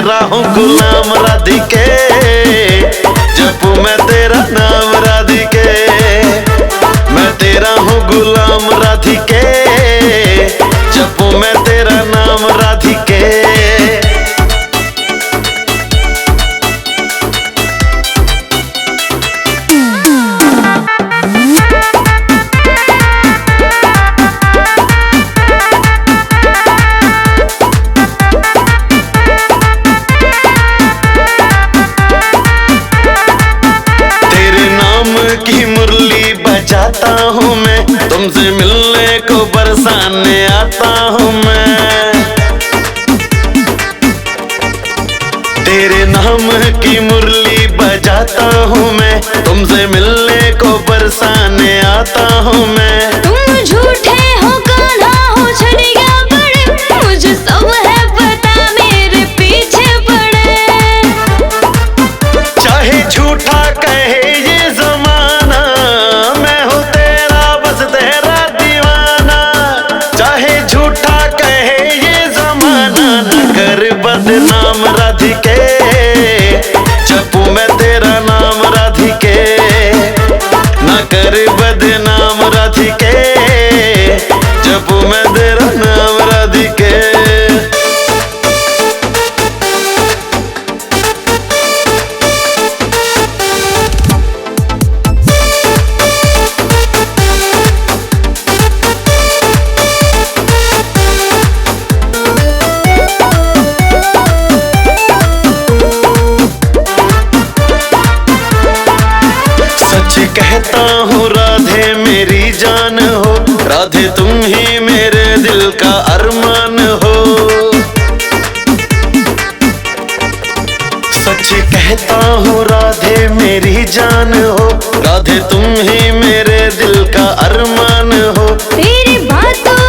तेरा हूँ गुलाम राधिके, जपू मैं तेरा नाम राधिके। मैं तेरा हूँ गुलाम राधिके, जपू मैं तेरा नाम राधिके। जाता हूँ मैं तुमसे मिलने को बरसाने आता हूँ मैं। तेरे नाम की मुरली बजाता हूँ मैं, तुमसे मिलने को बरसाने आता हूँ मैं। तुम झूठे हो कान्हा हो छड़िया बड़े, मुझे सब है पता मेरे पीछे पड़े। चाहे झूठा कहे ये जमाना, मैं हूँ तेरा बस तेरा दीवाना। चाहे झूठा कहे ये जमाना, न कर बदनाम राधिके, जपू मैं तेरा नाम राधिके। न कर बदनाम राधिके, जपू मैं तेरा नाम राधिके। सच कहता हूँ राधे मेरी जान हो, राधे तुम ही मेरे दिल का अरमान हो। सच कहता हूँ राधे मेरी जान हो, राधे तुम ही मेरे दिल का अरमान हो। तेरी बातों